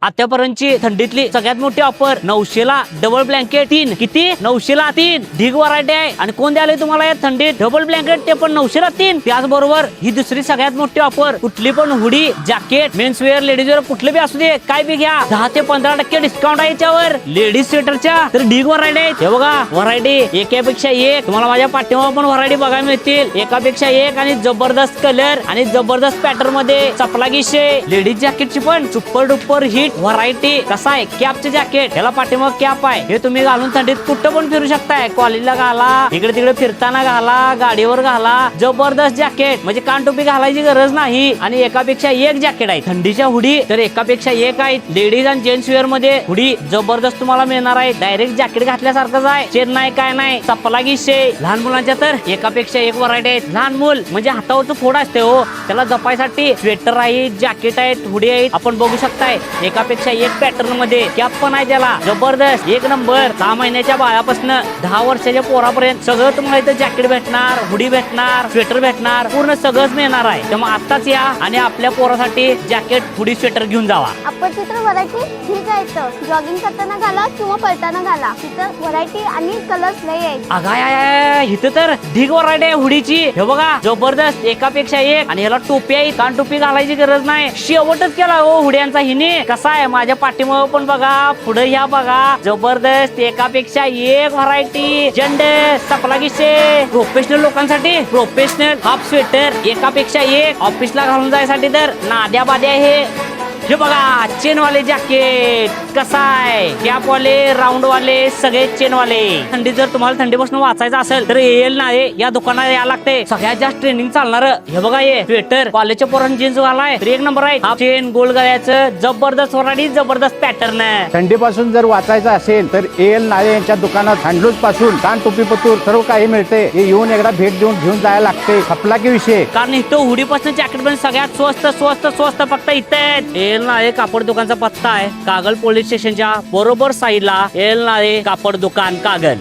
आतापर्यंतची थंडीतली सगळ्यात मोठी ऑफर 900 ला डबल ब्लँकेट 3 किती 900 ला 3 ढीग व्हरायटी आहे आणि कोण द्याले तुम्हाला या थंडीत डबल ब्लँकेट ते पण 900 ला 3 त्याचबरोबर ही दुसरी सगळ्यात मोठी ऑफर कुठली पण hoodie jacket men's wear ladies wear कुठले बी असू दे काय बी घ्या 10 ते 15% डिस्काउंट आहे याच्यावर लेडीज स्वेटरच्या तर ढीग व्हरायटी आहे हे बघा व्हरायटी एकापेक्षा एक तुम्हाला माझ्या पाठीमागे पण व्हरायटी बघायला मिळतील एकापेक्षा एक आणि जबरदस्त कलर आणि जबरदस्त पॅटर्न मध्ये चपलागीशे लेडीज जॅकेटची पण सुपर डुपर हिट व्हरायटी कसा आहे कॅपचे जॅकेट याला पाठीमाग कॅप आहे हे तुम्ही घालून थंडीत कुठं पण फिरू शकताय कॉलेजला घाला इकडे तिकडे फिरताना घाला गाडीवर घाला जबरदस्त जॅकेट म्हणजे कानटोपी घालायची गरज नाही आणि एकापेक्षा एक जॅकेट आहे थंडीच्या हुडी तर एकापेक्षा एक आहेत लेडीज आणि जेंट्स वेअर मध्ये हुडी जबरदस्त तुम्हाला मिळणार आहे डायरेक्ट जॅकेट घातल्यासारखंच आहे चेन नाही काय नाही चपलागीशे लहान मुलांच्या तर एकापेक्षा एक व्हरायटी आहेत लहान मूल म्हणजे हातावरचं फोड असते हो त्याला जपायसाठी स्वेटर आहे जॅकेट आहेत हुडी आहेत आपण बघू शकताय एकापेक्षा एक पॅटर्न मध्ये कॅप पण आहे त्याला जबरदस्त एक नंबर 6 महिन्याच्या बाळापासून 10 वर्षाच्या पोरापर्यंत सगळं तुम्हाला इथं जॅकेट भेटणार हुडी भेटणार स्वेटर भेटणार पूर्ण सगळंच मिळणार आहे त्यामुळे आताच या आणि आपल्या पोरासाठी जॅकेट हुडी स्वेटर घेऊन जावा आपण चित्र व्हरायटी ठीक आहे जॉगिंग करताना घाला किंवा पळताना घाला तिथं व्हरायटी आणि कलर्स लय आहेत अगाय इथं तर ढीग व्हरायटी आहे हुडीची हे बघा जबरदस्त एकापेक्षा एक आणि ह्याला टोपी आहे कान टोपी घालायची गरज नाही शेवटच केला हो हुड्यांचा हिने कसा आहे माझ्या पाठीमाग पण बघा पुढे या बघा जबरदस्त एकापेक्षा एक व्हरायटी झेंड चपलागीशे प्रोफेशनल लोकांसाठी प्रोफेशनल हाफ स्वेटर एकापेक्षा एक ऑफिसला घालून जायसाठी तर नाद्या बाद्या हे बघा चेन वाले जॅकेट कसा आहे कॅप वाले राऊंड वाले सगळे चेन वाले थंडी जर तुम्हाला थंडीपासून वाचायचं असेल तर येईल ना या दुकानात या लागते सगळ्यात जास्त ट्रेनिंग चालणार हे बघा हे स्वेटर कॉलेजच्या पोरांनी जीन्स घालाय तर एक नंबर आहे हाफ चेन गोल गळ्याचं जबरदस्त व्हरायटी जबरदस्त पॅटर्न थंडीपासून जर वाचायचं असेल तर एल नाळे यांच्या दुकानात हँडलूज पासून कान टोपी पतूर सर्व काही मिळते हे येऊन एकदा भेट देऊन घेऊन जायला लागते खपला की विषय कारण इथं हुडीपासून जॅकेट पण सगळ्यात स्वस्त स्वस्त स्वस्त फक्त इथं एल नाळे कापड दुकानचा पत्ता आहे कागल पोलीस स्टेशनच्या बरोबर साईडला एल नाळे कापड दुकान कागल.